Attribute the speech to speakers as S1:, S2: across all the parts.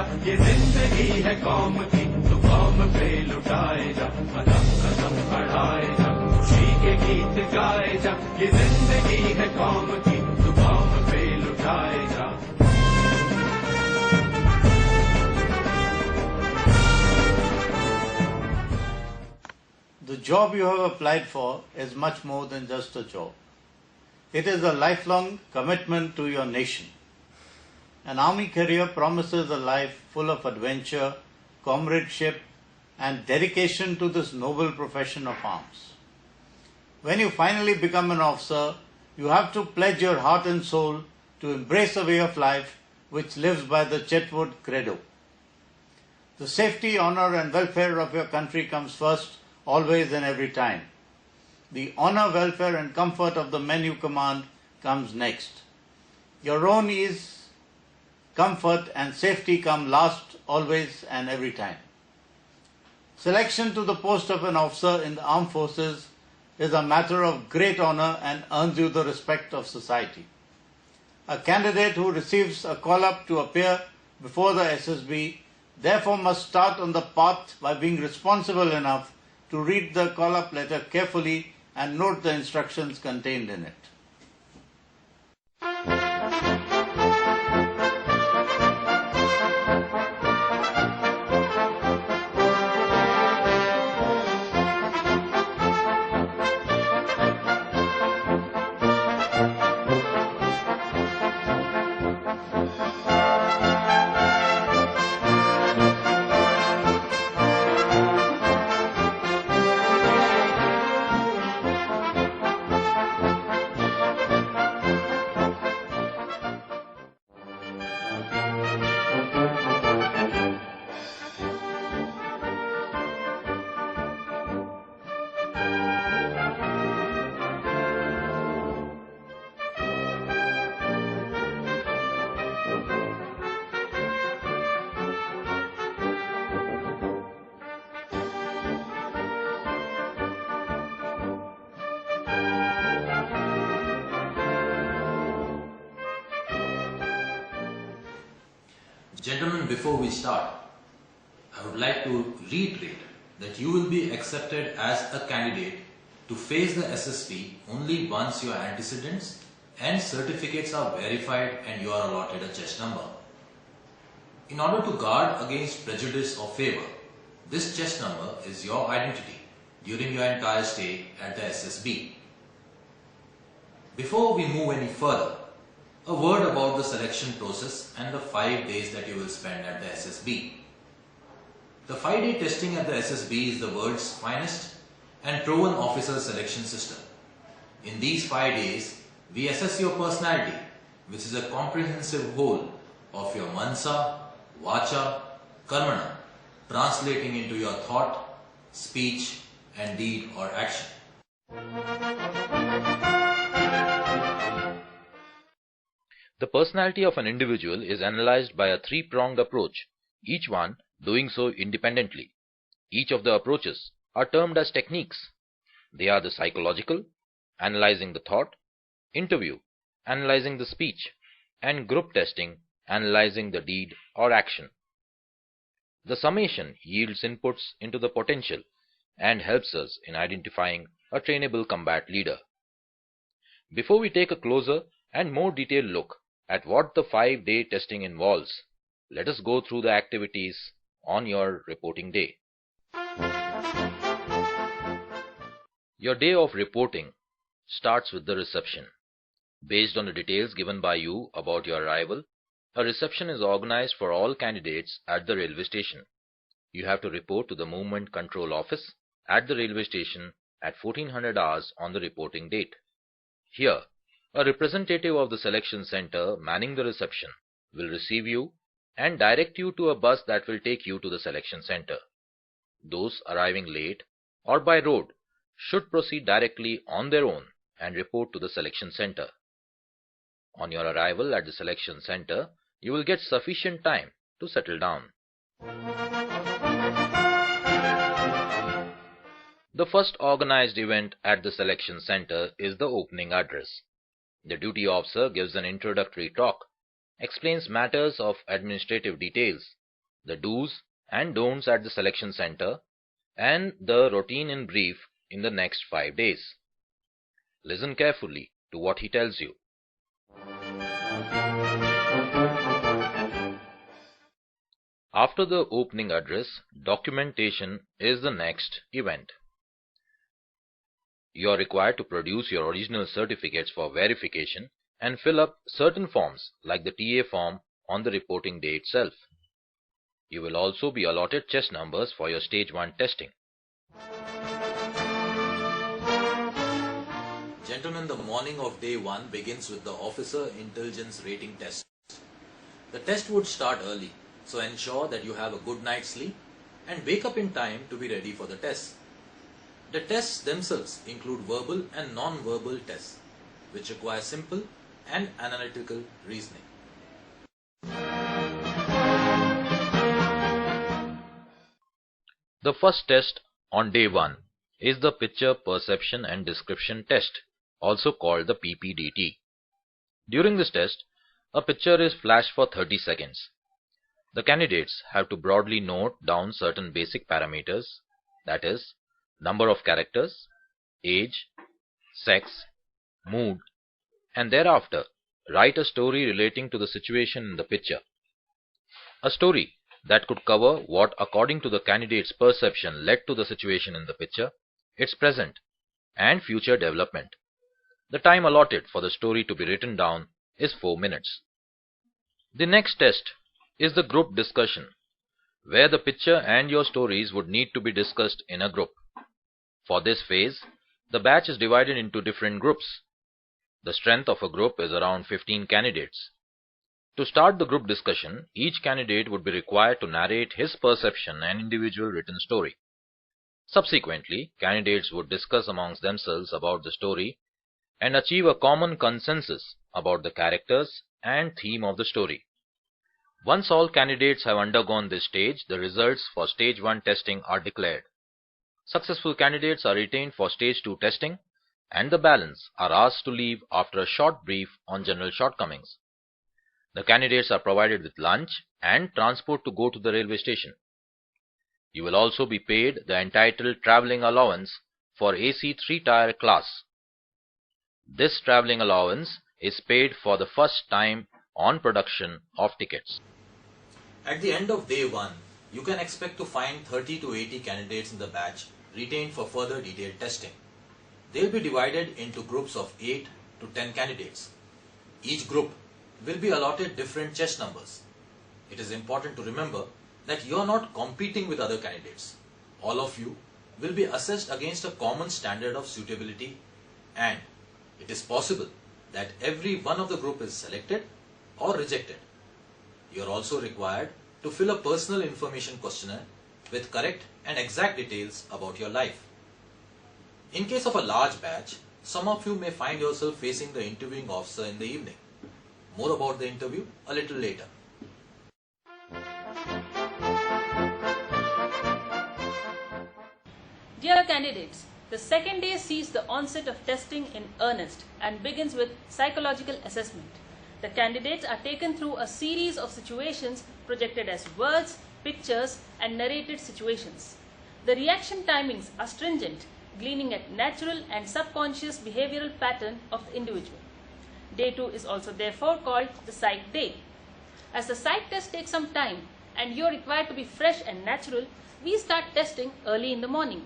S1: जा, ये जिंदगी है कौम की, तो कौम पे लुटाए जा, कदम कदम बढ़ाए जा, खुशी के गीत गाए जा, ये जिंदगी है कौम की, तो कौम पे लुटाए जा।
S2: The job you have applied for is much more than just a job. It is a lifelong commitment to your nation. An army career promises a life full of adventure, comradeship, and dedication to this noble profession of arms. When you finally become an officer, you have to pledge your heart and soul to embrace a way of life which lives by the Chetwood credo. The safety, honor, and welfare of your country comes first, always and every time. The honor, welfare, and comfort of the men you command comes next. Your own ease, comfort, and safety come last, always and every time. Selection to the post of an officer in the armed forces is a matter of great honor and earns you the respect of society. A candidate who receives a call-up to appear before the SSB therefore must start on the path by being responsible enough to read the call-up letter carefully and note the instructions contained in it.
S3: Gentlemen, before we start, I would like to reiterate that you will be accepted as a candidate to face the SSB only once your antecedents and certificates are verified and you are allotted a chest number. In order to guard against prejudice or favor, this chest number is your identity during your entire stay at the SSB. Before we move any further, a word about the selection process and the 5 days that you will spend at the SSB. The 5-day testing at the SSB is the world's finest and proven officer selection system. In these 5 days, we assess your personality, which is a comprehensive whole of your mansa, vacha, karmana, translating into your thought, speech, and deed or action.
S4: The personality of an individual is analyzed by a three-pronged approach, each one doing so independently. Each of the approaches are termed as techniques. They are the psychological, analyzing the thought, interview, analyzing the speech, and group testing, analyzing the deed or action. The summation yields inputs into the potential and helps us in identifying a trainable combat leader. Before we take a closer and more detailed look at what the 5-day testing involves, let us go through the activities on your reporting day. Your day of reporting starts with the reception. Based on the details given by you about your arrival, a reception is organized for all candidates at the railway station. You have to report to the Movement Control Office at the railway station at 1400 hours on the reporting date. Here, a representative of the selection center manning the reception will receive you and direct you to a bus that will take you to the selection center. Those arriving late or by road should proceed directly on their own and report to the selection center. On your arrival at the selection center, you will get sufficient time to settle down. The first organized event at the selection center is the opening address. The duty officer gives an introductory talk, explains matters of administrative details, the do's and don'ts at the selection center, and the routine in brief in the next 5 days. Listen carefully to what he tells you. After the opening address, documentation is the next event. You are required to produce your original certificates for verification and fill up certain forms like the TA form on the reporting day itself. You will also be allotted chest numbers for your stage 1 testing.
S3: Gentlemen, the morning of day 1 begins with the Officer Intelligence Rating Test. The test would start early, so ensure that you have a good night's sleep and wake up in time to be ready for the test. The tests themselves include verbal and non-verbal tests, which require simple and analytical reasoning.
S4: The first test on day 1 is the Picture Perception and Description Test, also called the PPDT. During this test, a picture is flashed for 30 seconds. The candidates have to broadly note down certain basic parameters, that is, number of characters, age, sex, mood, and thereafter write a story relating to the situation in the picture. A story that could cover what, according to the candidate's perception, led to the situation in the picture, its present and future development. The time allotted for the story to be written down is 4 minutes. The next test is the group discussion, where the picture and your stories would need to be discussed in a group. For this phase, the batch is divided into different groups. The strength of a group is around 15 candidates. To start the group discussion, each candidate would be required to narrate his perception and individual written story. Subsequently, candidates would discuss amongst themselves about the story and achieve a common consensus about the characters and theme of the story. Once all candidates have undergone this stage, the results for stage 1 testing are declared. Successful candidates are retained for stage 2 testing, and the balance are asked to leave after a short brief on general shortcomings. The candidates are provided with lunch and transport to go to the railway station. You will also be paid the entitled travelling allowance for AC 3-tier class. This travelling allowance is paid for the first time on production of tickets.
S3: At the end of day 1, you can expect to find 30 to 80 candidates in the batch retained for further detailed testing. They will be divided into groups of 8 to 10 candidates. Each group will be allotted different chest numbers. It is important to remember that you are not competing with other candidates. All of you will be assessed against a common standard of suitability, and it is possible that every one of the group is selected or rejected. You are also required to fill a personal information questionnaire with correct and exact details about your life. In case of a large batch, some of you may find yourself facing the interviewing officer in the evening. More about the interview a little later.
S5: Dear candidates, the second day sees the onset of testing in earnest and begins with psychological assessment. The candidates are taken through a series of situations projected as words, pictures, and narrated situations. The reaction timings are stringent, gleaning at natural and subconscious behavioral pattern of the individual. Day 2 is also therefore called the psych day. As the psych test takes some time and you are required to be fresh and natural, we start testing early in the morning.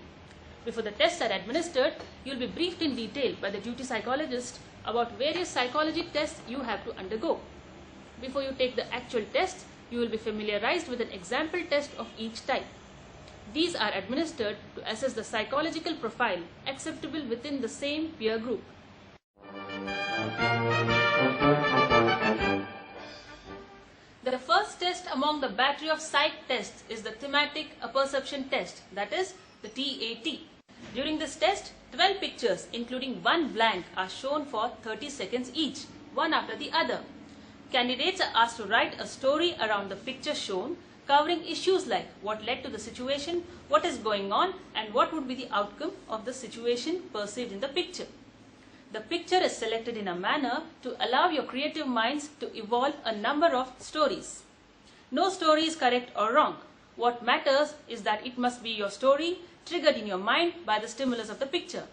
S5: Before the tests are administered, you will be briefed in detail by the duty psychologist about various psychology tests you have to undergo. Before you take the actual test, you will be familiarized with an example test of each type. These are administered to assess the psychological profile acceptable within the same peer group. The first test among the battery of psych tests is the thematic apperception test, that is the TAT. During this test, 12 pictures including one blank are shown for 30 seconds each, one after the other. Candidates are asked to write a story around the picture shown, covering issues like what led to the situation, what is going on, and what would be the outcome of the situation perceived in the picture. The picture is selected in a manner to allow your creative minds to evolve a number of stories. No story is correct or wrong. What matters is that it must be your story triggered in your mind by the stimulus of the picture.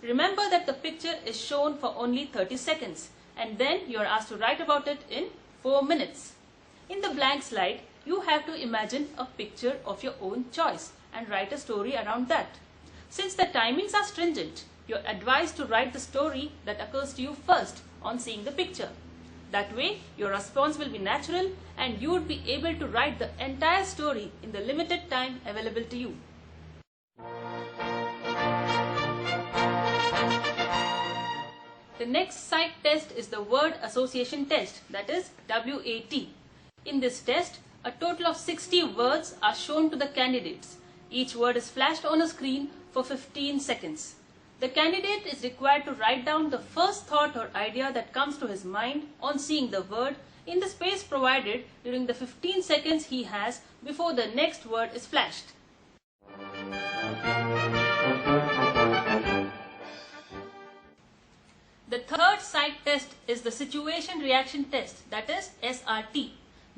S5: Remember that the picture is shown for only 30 seconds and then you are asked to write about it in 4 minutes. In the blank slide, you have to imagine a picture of your own choice and write a story around that. Since the timings are stringent, you are advised to write the story that occurs to you first on seeing the picture. That way, your response will be natural and you would be able to write the entire story in the limited time available to you. The next psych test is the word association test, that is WAT. In this test, a total of 60 words are shown to the candidates. Each word is flashed on a screen for 15 seconds. The candidate is required to write down the first thought or idea that comes to his mind on seeing the word in the space provided during the 15 seconds he has before the next word is flashed. The third psych test is the situation reaction test, that is SRT.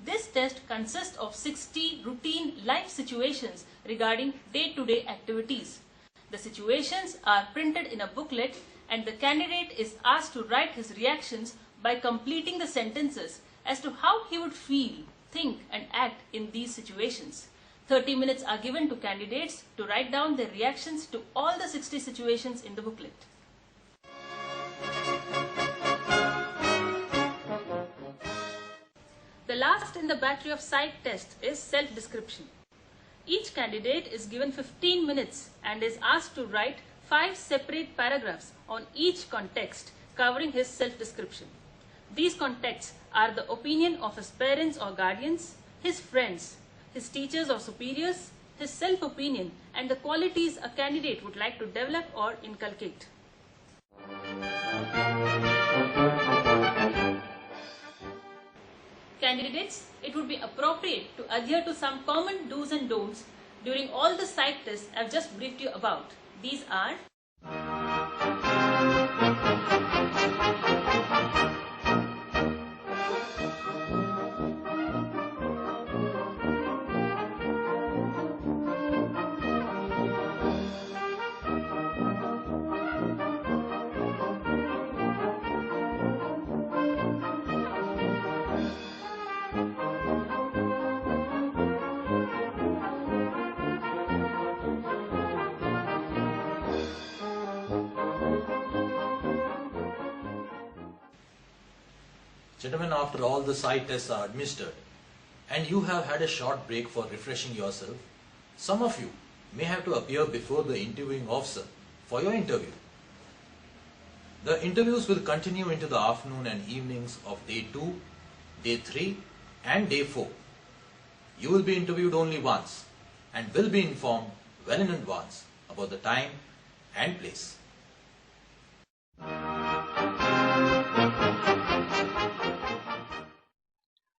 S5: This test consists of 60 routine life situations regarding day-to-day activities. The situations are printed in a booklet and the candidate is asked to write his reactions by completing the sentences as to how he would feel, think and act in these situations. 30 minutes are given to candidates to write down their reactions to all the 60 situations in the booklet. The last in the battery of psych tests is self-description. Each candidate is given 15 minutes and is asked to write 5 separate paragraphs on each context covering his self-description. These contexts are the opinion of his parents or guardians, his friends, his teachers or superiors, his self-opinion, and the qualities a candidate would like to develop or inculcate. Candidates, it would be appropriate to adhere to some common do's and don'ts during all the psych tests I've just briefed you about. These are:
S3: Gentlemen, after all the psych tests are administered and you have had a short break for refreshing yourself, some of you may have to appear before the interviewing officer for your interview. The interviews will continue into the afternoon and evenings of day 2, day 3 and day 4. You will be interviewed only once and will be informed well in advance about the time and place.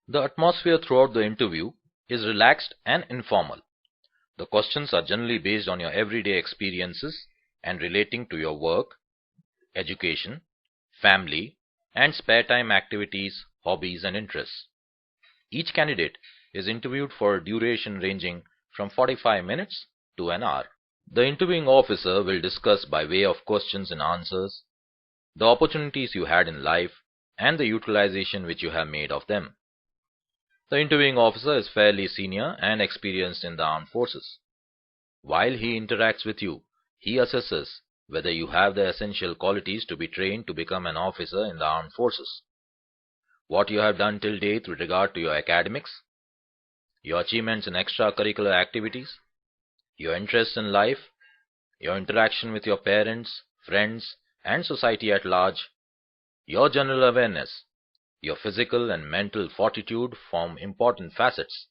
S4: The atmosphere throughout the interview is relaxed and informal. The questions are generally based on your everyday experiences and relating to your work, education, family, and spare time activities, hobbies, and interests. Each candidate is interviewed for a duration ranging from 45 minutes to an hour. The interviewing officer will discuss by way of questions and answers the opportunities you had in life and the utilization which you have made of them. The interviewing officer is fairly senior and experienced in the armed forces. While he interacts with you, he assesses whether you have the essential qualities to be trained to become an officer in the armed forces. What you have done till date with regard to your academics, your achievements in extracurricular activities, your interests in life, your interaction with your parents, friends, and society at large, your general awareness, your physical and mental fortitude form important facets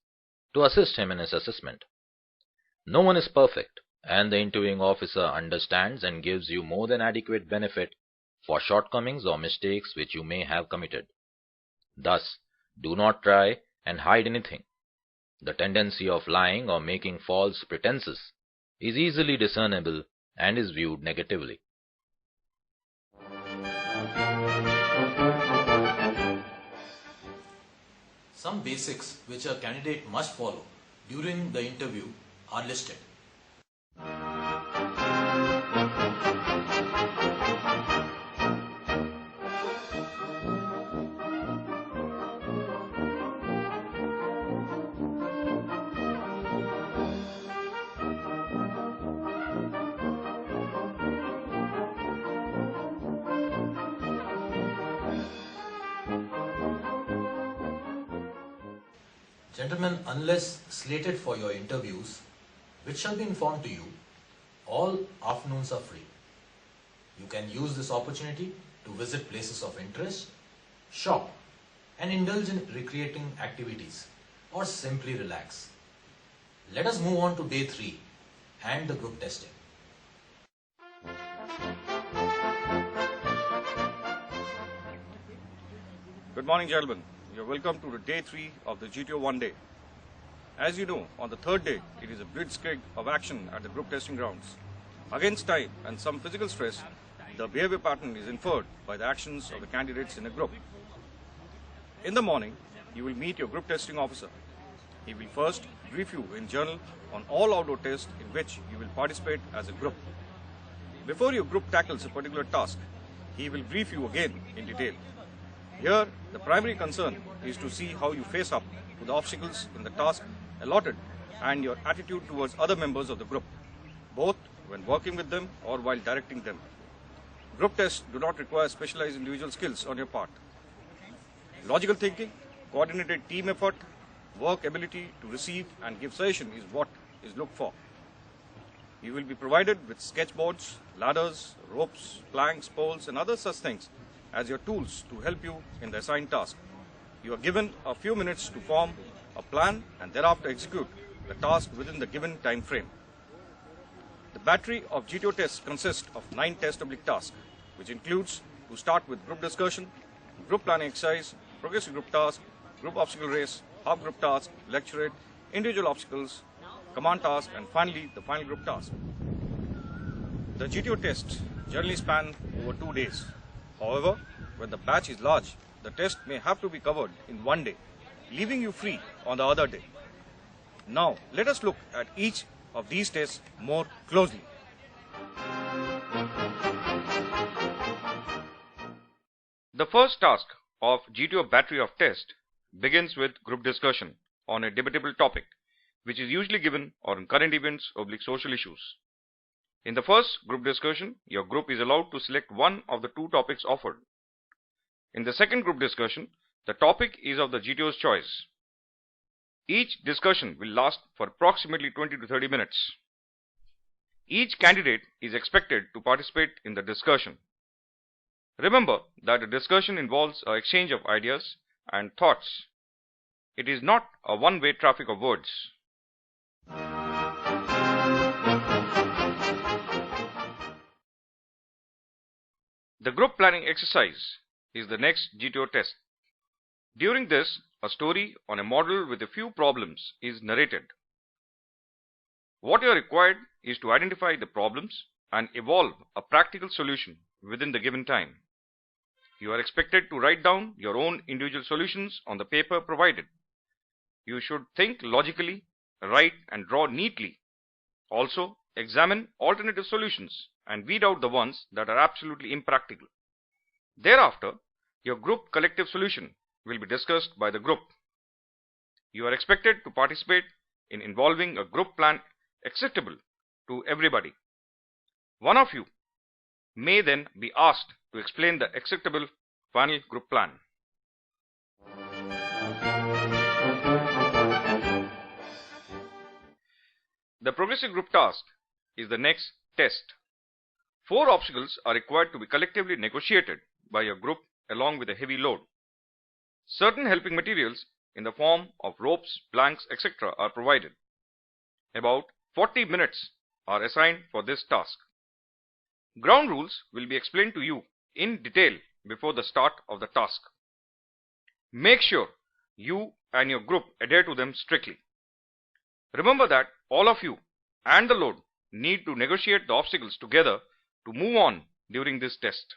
S4: to assist him in his assessment. No one is perfect, and the interviewing officer understands and gives you more than adequate benefit for shortcomings or mistakes which you may have committed. Thus, do not try and hide anything. The tendency of lying or making false pretenses is easily discernible and is viewed negatively.
S3: Some basics which a candidate must follow during the interview are listed. Gentlemen, unless slated for your interviews, which shall be informed to you, all afternoons are free. You can use this opportunity to visit places of interest, shop, and indulge in recreating activities, or simply relax. Let us move on to day 3 and the group testing.
S6: Good morning, gentlemen. You're welcome to the day 3 of the GTO 1 day. As you know, on the third day, it is a blitzkrieg of action at the group testing grounds. Against time and some physical stress, the behavior pattern is inferred by the actions of the candidates in a group. In the morning, you will meet your group testing officer. He will first brief you in journal on all outdoor tests in which you will participate as a group. Before your group tackles a particular task, he will brief you again in detail. Here, the primary concern is to see how you face up to the obstacles in the task allotted and your attitude towards other members of the group, both when working with them or while directing them. Group tests do not require specialized individual skills on your part. Logical thinking, coordinated team effort, work ability to receive and give suggestion is what is looked for. You will be provided with sketchboards, ladders, ropes, planks, poles and other such things as your tools to help you in the assigned task. You are given a few minutes to form a plan and thereafter execute the task within the given time frame. The battery of GTO tests consists of 9 testable tasks, which includes to start with group discussion, group planning exercise, progressive group task, group obstacle race, half group task, lecturate, individual obstacles, command task, and finally the final group task. The GTO tests generally span over 2 days. However, when the batch is large, the test may have to be covered in 1 day, leaving you free on the other day. Now, let us look at each of these tests more closely.
S7: The first task of GTO battery of test begins with group discussion on a debatable topic, which is usually given on current events or social issues. In the first group discussion, your group is allowed to select one of the 2 topics offered. In the second group discussion, the topic is of the GTO's choice. Each discussion will last for approximately 20 to 30 minutes. Each candidate is expected to participate in the discussion. Remember that the discussion involves an exchange of ideas and thoughts. It is not a one-way traffic of words. The group planning exercise is the next GTO test. During this, a story on a model with a few problems is narrated. What you are required is to identify the problems and evolve a practical solution within the given time. You are expected to write down your own individual solutions on the paper provided. You should think logically, write and draw neatly. Also, examine alternative solutions and weed out the ones that are absolutely impractical. Thereafter, your group collective solution will be discussed by the group. You are expected to participate in involving a group plan acceptable to everybody. One of you may then be asked to explain the acceptable final group plan. The progressive group task is the next test. 4 obstacles are required to be collectively negotiated by your group along with a heavy load. Certain helping materials in the form of ropes, planks, etc. are provided. About 40 minutes are assigned for this task. Ground rules will be explained to you in detail before the start of the task. Make sure you and your group adhere to them strictly. Remember that all of you and the load need to negotiate the obstacles together to move on during this test.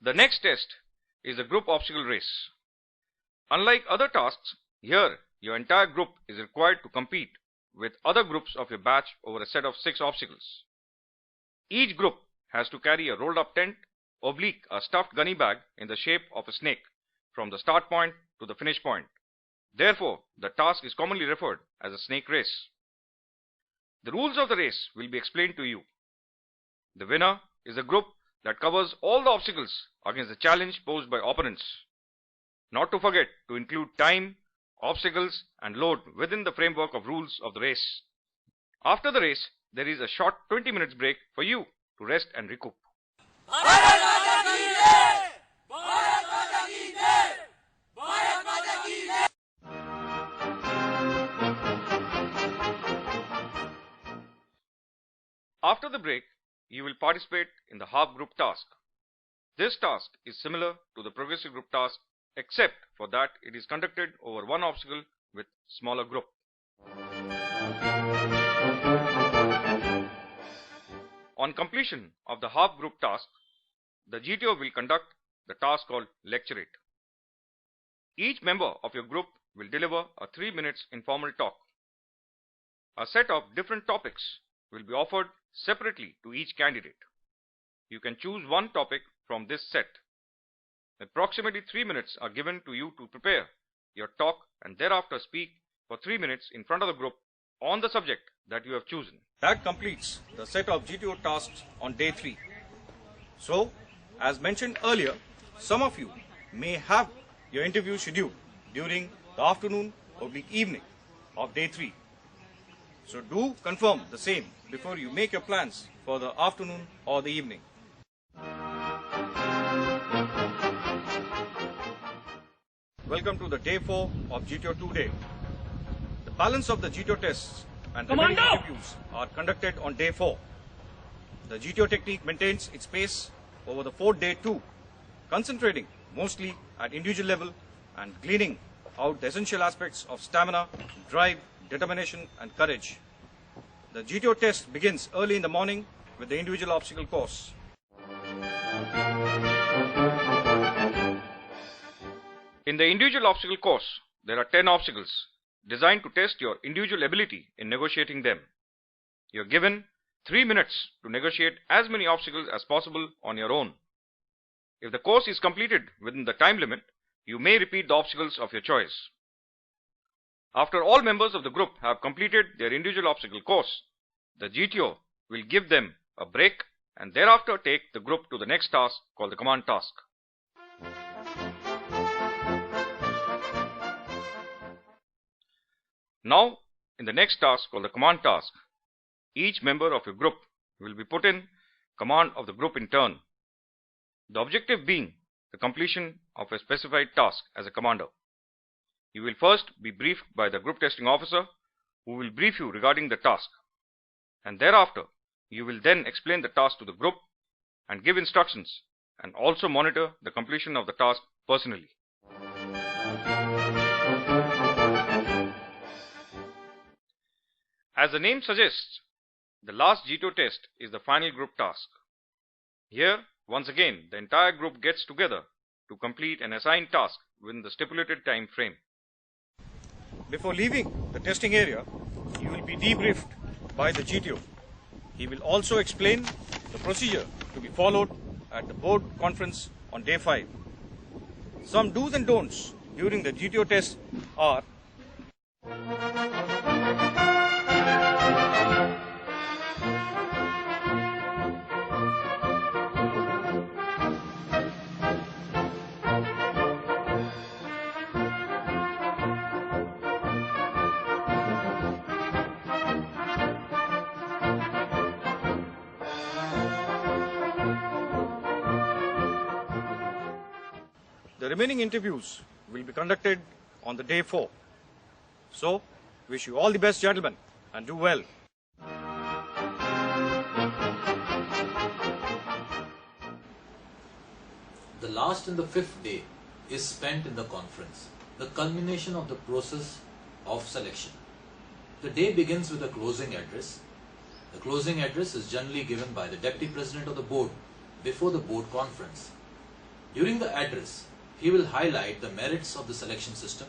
S7: The next test is the group obstacle race. Unlike other tasks, here your entire group is required to compete with other groups of your batch over a set of 6 obstacles. Each group has to carry a rolled up tent, oblique a stuffed gunny bag in the shape of a snake from the start point to the finish point. Therefore, the task is commonly referred as a snake race. The rules of the race will be explained to you. The winner is a group that covers all the obstacles against the challenge posed by opponents. Not to forget to include time, obstacles and load within the framework of rules of the race. After the race, there is a short 20 minutes break for you to rest and recoup. After the break, you will participate in the half group task. This task is similar to the progressive group task, except for that it is conducted over one obstacle with smaller group. On completion of the half group task, the GTO will conduct the task called Lecture It. Each member of your group will deliver a 3 minutes informal talk. A set of different topics will be offered separately to each candidate. You can choose one topic from this set. Approximately 3 minutes are given to you to prepare your talk and thereafter speak for 3 minutes in front of the group on the subject that you have chosen.
S6: That completes the set of GTO tasks on day 3. So, as mentioned earlier, some of you may have your interview scheduled during the afternoon or evening of day 3. So do confirm the same before you make your plans for the afternoon or the evening. Welcome to the day 4 of GTO 2 day. The balance of the GTO tests and remaining interviews are conducted on day 4. The GTO technique maintains its pace over the 4th day too, concentrating mostly at individual level and gleaning out the essential aspects of stamina, drive, determination and courage. The GTO test begins early in the morning with the individual obstacle course.
S7: In the individual obstacle course, there are 10 obstacles designed to test your individual ability in negotiating them. You are given 3 minutes to negotiate as many obstacles as possible on your own. If the course is completed within the time limit, you may repeat the obstacles of your choice. After all members of the group have completed their individual obstacle course, the GTO will give them a break and thereafter take the group to the next task called the command task. Now, in the next task called the command task, each member of your group will be put in command of the group in turn. The objective being the completion of a specified task as a commander. You will first be briefed by the group testing officer who will brief you regarding the task, and thereafter you will then explain the task to the group and give instructions and also monitor the completion of the task personally. As the name suggests, the last GTO test is the final group task. Here, once again, the entire group gets together to complete an assigned task within the stipulated time frame.
S6: Before leaving the testing area, you will be debriefed by the GTO. He will also explain the procedure to be followed at the board conference on day 5. Some do's and don'ts during the GTO test are: the remaining interviews will be conducted on the day 4. So, wish you all the best, gentlemen, and do well.
S3: The last and the 5th day is spent in the conference, the culmination of the process of selection. The day begins with a closing address. The closing address is generally given by the Deputy President of the Board before the board conference. During the address, he will highlight the merits of the selection system,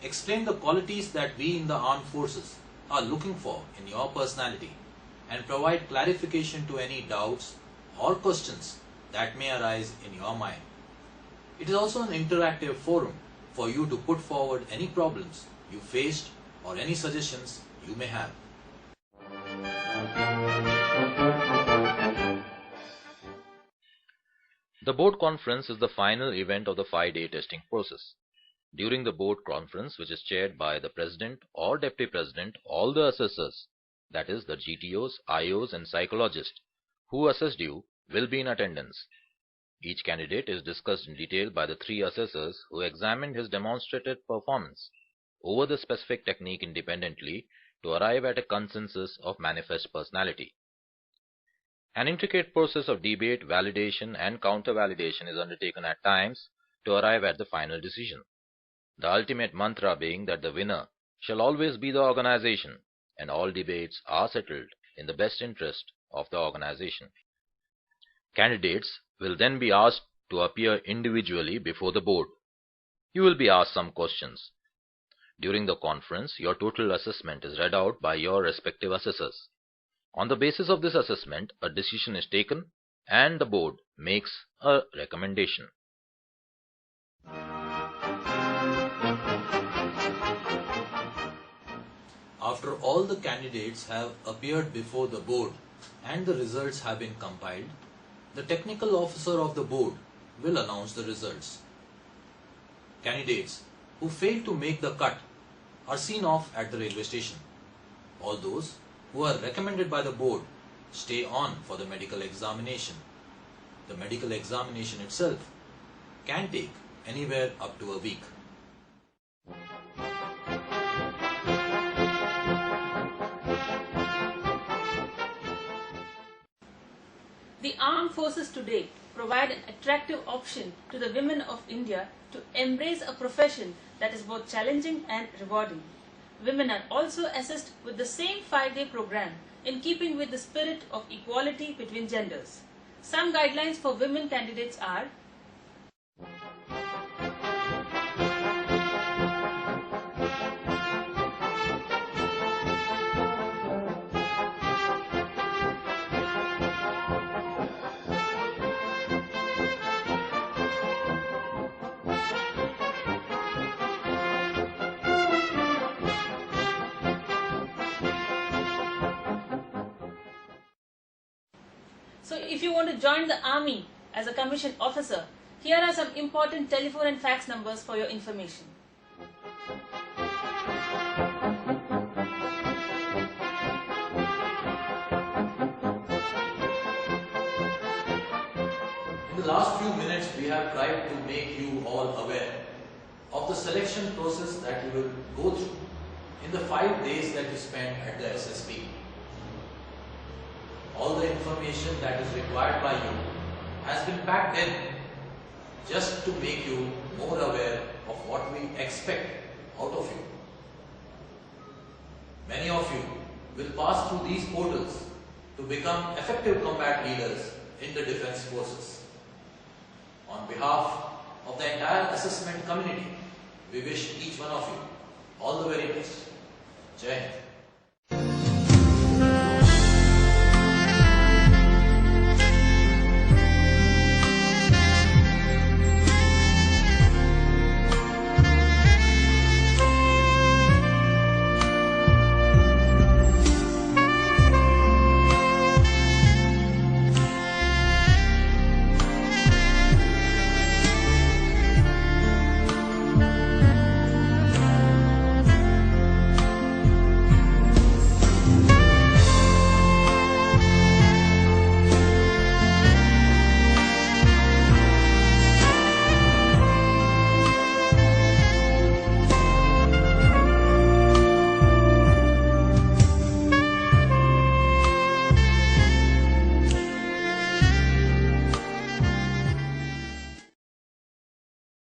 S3: explain the qualities that we in the armed forces are looking for in your personality, and provide clarification to any doubts or questions that may arise in your mind. It is also an interactive forum for you to put forward any problems you faced or any suggestions you may have.
S4: The board conference is the final event of the 5-day testing process. During the board conference, which is chaired by the president or deputy president, all the assessors, that is the GTOs, IOs and psychologists who assessed you, will be in attendance. Each candidate is discussed in detail by the 3 assessors who examined his demonstrated performance over the specific technique independently to arrive at a consensus of manifest personality. An intricate process of debate, validation and counter-validation is undertaken at times to arrive at the final decision. The ultimate mantra being that the winner shall always be the organization, and all debates are settled in the best interest of the organization. Candidates will then be asked to appear individually before the board. You will be asked some questions. During the conference, your total assessment is read out by your respective assessors. On the basis of this assessment, a decision is taken and the board makes a recommendation.
S3: After all the candidates have appeared before the board and the results have been compiled, the technical officer of the board will announce the results. Candidates who fail to make the cut are seen off at the railway station. All those who are recommended by the board stay on for the medical examination. The medical examination itself can take anywhere up to a week.
S5: The armed forces today provide an attractive option to the women of India to embrace a profession that is both challenging and rewarding. Women are also assessed with the same 5-day program in keeping with the spirit of equality between genders. Some guidelines for women candidates are: so if you want to join the army as a commissioned officer, here are some important telephone and fax numbers for your information.
S3: In the last few minutes, we have tried to make you all aware of the selection process that you will go through in the 5 days that you spend at the SSB. All the information that is required by you has been packed in just to make you more aware of what we expect out of you. Many of you will pass through these portals to become effective combat leaders in the defense forces. On behalf of the entire assessment community, we wish each one of you all the very best. Jai Hind.